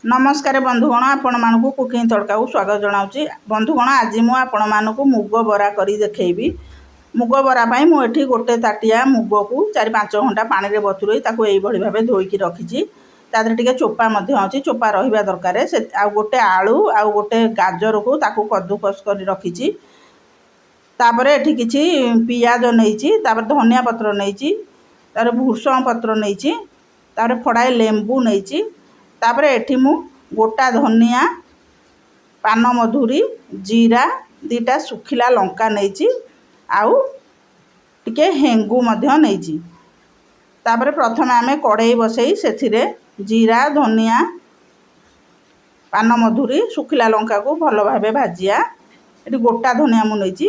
नमस्कार बंधुगण आपण मानकु कुकिंग तड़का को स्वागत जनाऊँगी। बंधुगण आज मु आपण मानकु मुग बरा करी देखैबी। मुग बरा पाई मु एठी गोटे ताटिया मुग को 4-5 घंटा पानी रे बतुरई ताको एई भली भाबे धोईकी रखिची। तादरे टिके चोपा मध्य अछि, चोपा रहिबा दरकार। से आ गोटे आलू आ गोटे गाजर को ताको कद्दूकस करी रखिची। तापरे एठी किछि पियाज नैची, तापर धनिया पत्र नैची, तापर भूसंग पत्र नैची, तापर फड़ाए लेंबू नैची। तापर एठी मु गोटा धनिया, पान मधुरी, जीरा, दीटा सुखिला लंका नैची, आउ टिके हेंगू मध्य नैची। तापर प्रथम आमे कड़ाई बसई सेथिरे जीरा, धनिया, पान मधुरी, सुखिला लंका को भलो भाबे भाजिया। एठी गोटा धनिया मु नैची,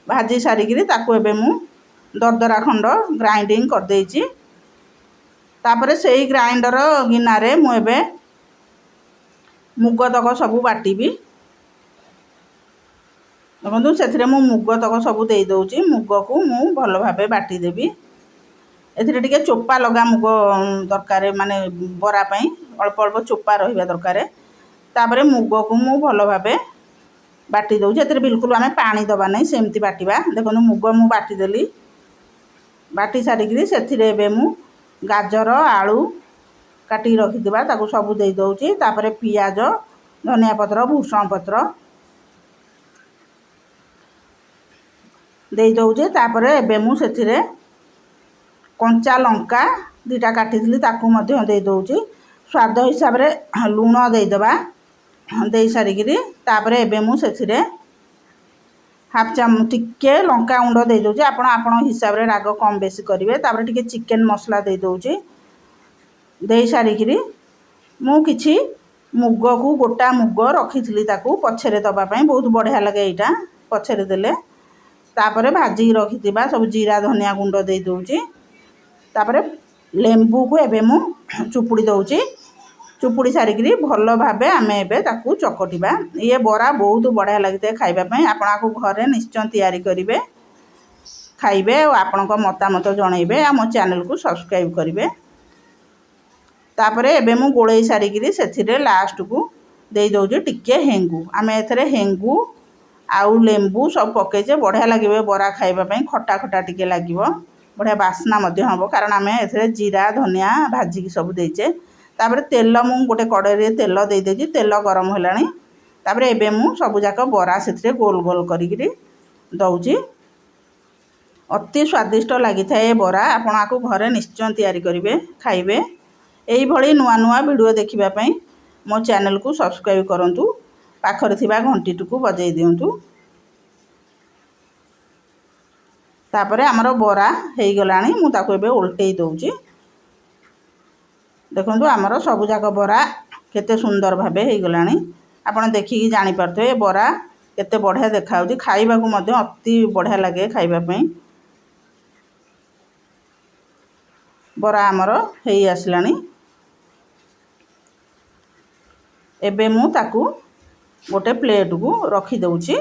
भाजी सारिकिरी ताको एबे मु दरदरा खंड ग्राइंडिंग कर देइची। तापर सेही ग्राइंडर गिनारे मु एबे मुग तक सबू बाटिबी। देखो से मुग तक सबू दे दौची। मुग को मु भल भाबे बाटी देबी। एथिरे टिके चोपा लगा मुग दरकार, माने बरा पई अल्प अल्प चोपा रहिबा दरकार। तापर मुग को मु भल भाबे बाटी दौची। एथिरे बिल्कुल आमे पानी दबा नै, सेमती बाटिबा। देखो मुग मु बाटी देली, बाटी सारिकिरी सेथिरे एबे मु गाजर, आलू काटी रखिदिबा ताको सबू दे दौची। तापर पियाज, धनिया पत्र, भूसंग पत्र दे दौची। तापर एबे मु सेथिरे कंचा लंका दीटा काटिथिली ताको मध्य दे दौची। स्वाद हिसाब रे लूण दे दबा। दे सारिकिरी तापर एबे मु सेथिरे हाफ चामच टिके लंका गुंड दे दौची। आपण आपण हिसाब रे राग कम बेसी करिवे। तापर टिके चिकन मसला दे दौची। दे सारिकिरी मु किछि मुग को गोटा मुग रखिथिली ताको पछरे दबा पई बहुत बढ़िया लगे एटा पछरे देले। तापर भाजी रखिथिबा सब जीरा, धनिया गुंड दे दौची। तापर लेंबू को एबे मु चुपुड़ी दौची। चुपुड़ी सारिकिरी भलो भाबे आमे एबे ताको चकटिबा। ये बरा बहुत बढ़िया लगते खाइबा पई। आपण को घरे निश्चय तैयारी करिवे, खाइबे और आपण को मतामत जणाइबे। आ मो चैनल को सब्सक्राइब करिवे। तापर एबे मु गोळेई सारिकिरी सेथिरे लास्ट को दे दौची टिके हेंगू। आमे एथरे हेंगू आउ लेंबू सब पकेजे बढ़िया लागिबे बरा खाइबा पई। खट्टा खट्टा टिके लागिबो, बढ़िया बास्ना मध्य हबो, कारण आमे एथरे जीरा, धनिया भाजी की सब देइचे। तापर तेल मु गोटे कड़ाई रे तेल दे देजी। तेल गरम होलानी। तापर एबे मु सब जाक बरा सेथिरे गोल गोल करिकिरी दौची। अति स्वादिष्ट लागि थाए बरा। आपण आको घरे निश्चय तैयारी करिवे, खाइबे। एई भली नुआ नुआ वीडियो देखिबा पई मो चैनल को सब्सक्राइब करंतु। पाखरे थिबा घंटी टुकु बजाई दियंतु। तापरे हमर बरा हेई गलानी। मु ताको एबे उल्टेई दौची। देखंतु हमर सबु जाक बरा केते सुंदर भाबे हेई गलानी। आपण देखिकी जानि परथे बरा केते बढ़िया देखाउची। खाइबा को मध्ये अति बढ़िया लागे खाइबा पई। बरा हमर हेई आसलानी। एबे मु ताकू गोटे प्लेट को रखी दौची।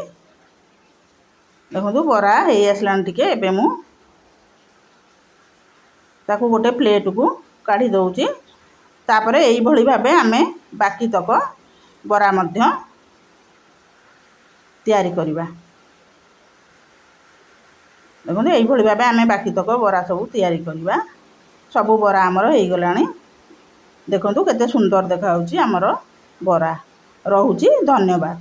देखो बरा हेई आसलानी टिके। एबे मु ताकू गोटे प्लेट को काढ़ी दौची। तापरे एई भली भाबे आमे बाकी तक बरा मध्य तैयारी करिबा। देखो एई भली भाबे आमे बाकी तक बरा सब तैयारी करिबा। सबु बरा हमर हेई गलानी। देखंतु केते सुंदर देखाउची हमर बरा। रहुची। धन्यवाद।